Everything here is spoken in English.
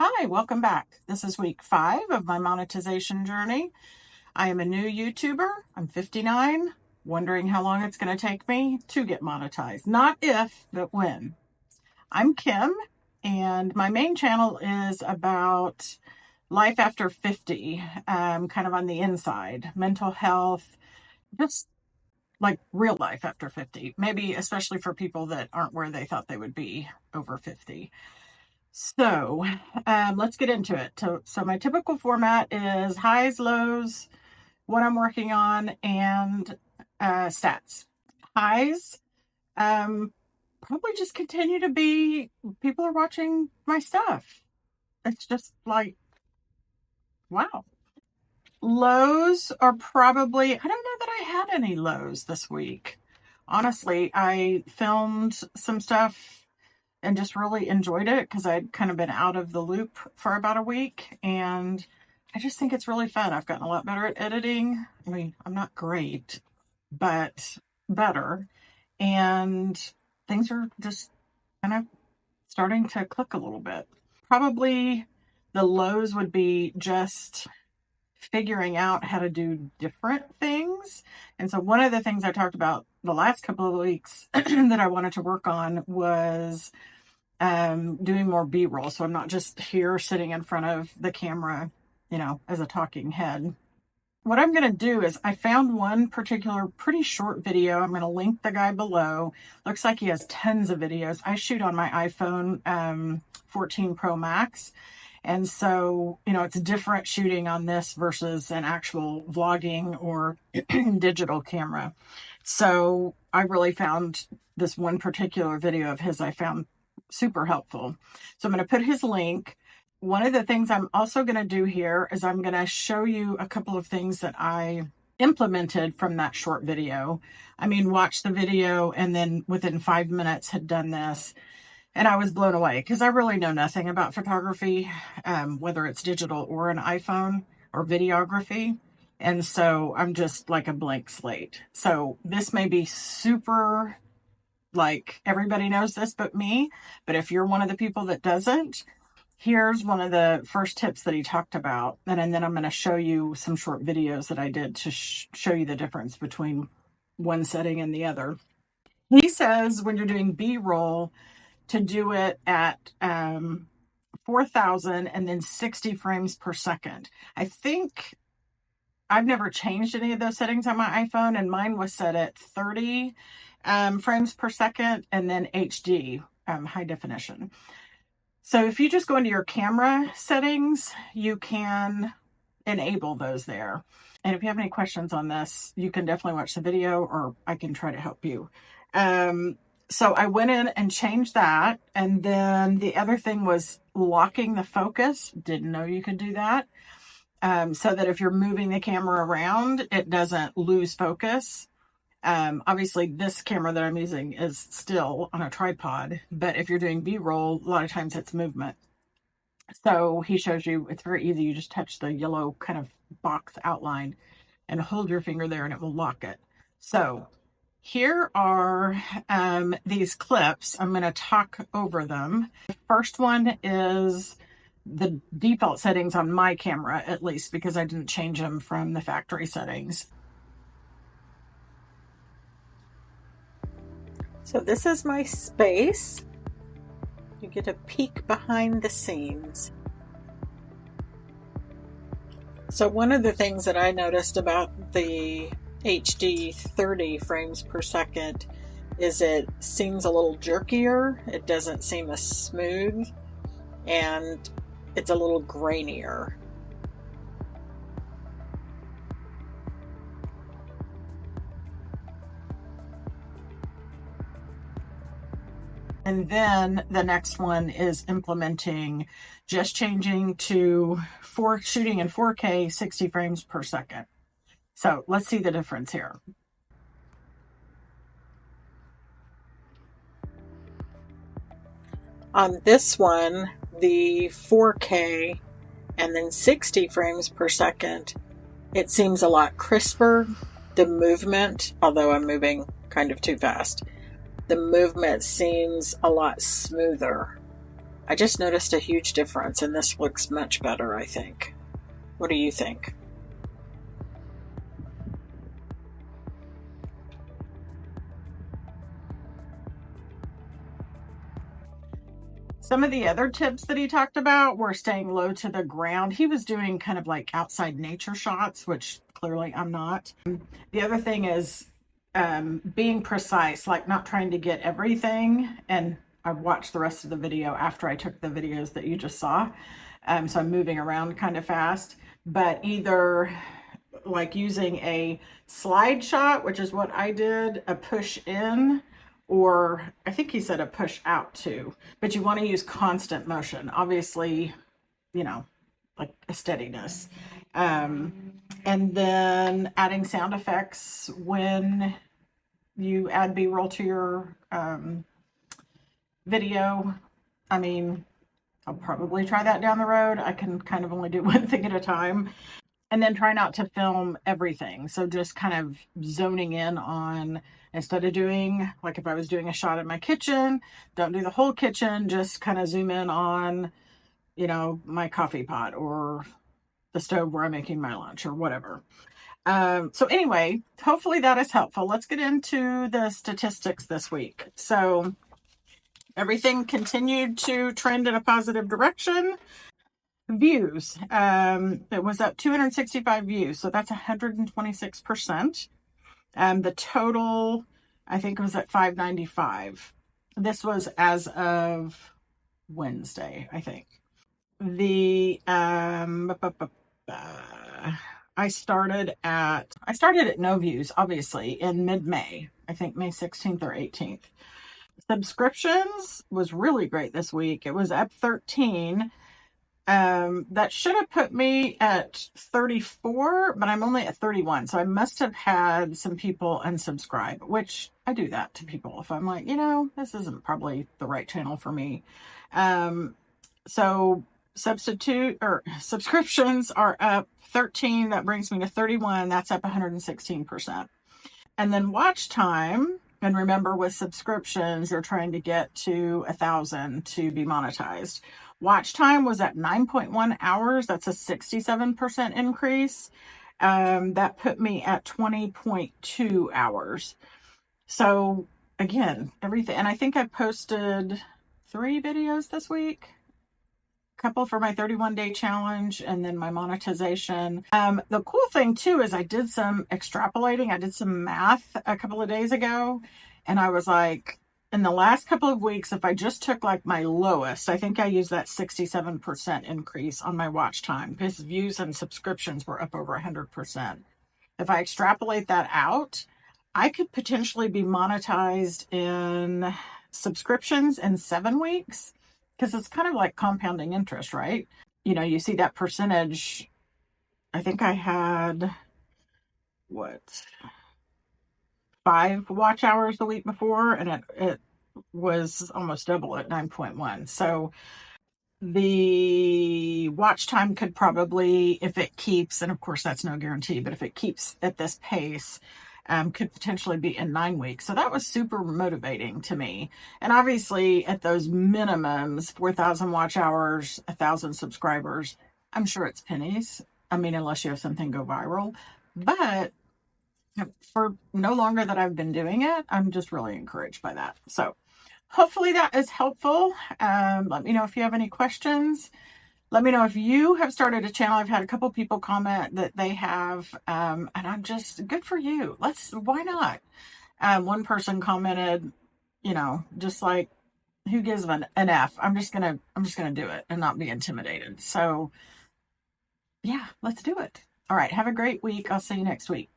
Hi, welcome back. This is week 5 of my monetization journey. I am a new YouTuber. I'm 59, wondering how long it's going to take me to get monetized. Not if, but when. I'm Kim, and my main channel is about life after 50, kind of on the inside, mental health, just like real life after 50, maybe especially for people that aren't where they thought they would be over 50. So let's get into it. So my typical format is highs, lows, what I'm working on, and stats. Highs, probably just continue to be people are watching my stuff. It's just like, wow. Lows are probably, I don't know that I had any lows this week. Honestly, I filmed some stuff and just really enjoyed it because I'd kind of been out of the loop for about a week, and I just think it's really fun. I've gotten a lot better at editing. I mean, I'm not great, but better, and things are just kind of starting to click a little bit. Probably the lows would be just figuring out how to do different things. And so one of the things I talked about the last couple of weeks that I wanted to work on was doing more B-roll. So I'm not just here sitting in front of the camera, as a talking head. What I'm going to do is I found one particular pretty short video. I'm going to link the guy below. Looks like he has tons of videos. I shoot on my iPhone 14 Pro Max. And so, it's different shooting on this versus an actual vlogging or digital camera. So I really found this one particular video of his I found super helpful. So I'm going to put his link. One of the things I'm also going to do here is I'm going to show you a couple of things that I implemented from that short video. I mean, watch the video and then within 5 minutes had done this. And I was blown away because I really know nothing about photography, whether it's digital or an iPhone or videography. And so I'm just like a blank slate. So this may be super, like everybody knows this but me. But if you're one of the people that doesn't, here's one of the first tips that he talked about. And then I'm going to show you some short videos that I did to show you the difference between one setting and the other. He says when you're doing B-roll, to do it at 4,000 and then 60 frames per second. I think I've never changed any of those settings on my iPhone, and mine was set at 30 frames per second and then HD, high definition. So if you just go into your camera settings, you can enable those there. And if you have any questions on this, you can definitely watch the video or I can try to help you. So I went in and changed that. And then the other thing was locking the focus. Didn't know you could do that. So that if you're moving the camera around, it doesn't lose focus. Obviously this camera that I'm using is still on a tripod, but if you're doing B-roll, a lot of times it's movement. So he shows you, it's very easy. You just touch the yellow kind of box outline and hold your finger there and it will lock it. So here are these clips. I'm going to talk over them. The first one is the default settings on my camera, at least, because I didn't change them from the factory settings. So this is my space. You get a peek behind the scenes. So one of the things that I noticed about the HD 30 frames per second is it seems a little jerkier. It doesn't seem as smooth, and it's a little grainier. And then the next one is implementing just changing to shooting in 4K 60 frames per second. So let's see the difference here. On this one, the 4K and then 60 frames per second, it seems a lot crisper. The movement, although I'm moving kind of too fast, the movement seems a lot smoother. I just noticed a huge difference, and this looks much better, I think. What do you think? Some of the other tips that he talked about were staying low to the ground. He was doing kind of like outside nature shots, which clearly I'm not. The other thing is being precise, like not trying to get everything. And I watched the rest of the video after I took the videos that you just saw. So I'm moving around kind of fast, but either like using a slide shot, which is what I did, a push in, or I think he said a push out too, but you want to use constant motion, obviously, you know, like a steadiness. And then adding sound effects when you add B-roll to your video. I mean, I'll probably try that down the road. I can kind of only do one thing at a time. And then try not to film everything. So just kind of zoning in on, instead of doing, like if I was doing a shot in my kitchen, don't do the whole kitchen, just kind of zoom in on, you know, my coffee pot or the stove where I'm making my lunch or whatever. So anyway, hopefully that is helpful. Let's get into the statistics this week. So everything continued to trend in a positive direction. Views, it was up 265 views, so that's 126%. The total, I think, was at 595. This was as of Wednesday, I think. The I started at no views, obviously, in mid-May. I think May 16th or 18th. Subscriptions was really great this week. It was up 13. That should have put me at 34, but I'm only at 31. So I must have had some people unsubscribe, which I do that to people. If I'm like, you know, this isn't probably the right channel for me. So subscriptions are up 13. That brings me to 31. That's up 116%. And then watch time. And remember, with subscriptions, you're trying to get to 1,000 to be monetized. Watch time was at 9.1 hours. That's a 67% increase. That put me at 20.2 hours. So again, everything. And I think I posted 3 videos this week. Couple for my 31-day challenge, and then my monetization. The cool thing too is I did some extrapolating. I did some math a couple of days ago, and I was like, in the last couple of weeks, if I just took like my lowest, I think I used that 67% increase on my watch time because views and subscriptions were up over 100%. If I extrapolate that out, I could potentially be monetized in subscriptions in 7 weeks, because it's kind of like compounding interest, right? You know, you see that percentage. I think I had, 5 watch hours the week before, and it was almost double at 9.1. So the watch time could probably, if it keeps, and of course that's no guarantee, but if it keeps at this pace, could potentially be in 9 weeks. So that was super motivating to me. And obviously at those minimums, 4,000 watch hours, 1,000 subscribers, I'm sure it's pennies. I mean, unless you have something go viral. But for no longer that I've been doing it, I'm just really encouraged by that. So hopefully that is helpful. Let me know if you have any questions. Let me know if you have started a channel. I've had a couple people comment that they have, and I'm just, good for you. Why not? One person commented, you know, just like, who gives an F? I'm just gonna do it and not be intimidated. So yeah, let's do it. All right. Have a great week. I'll see you next week.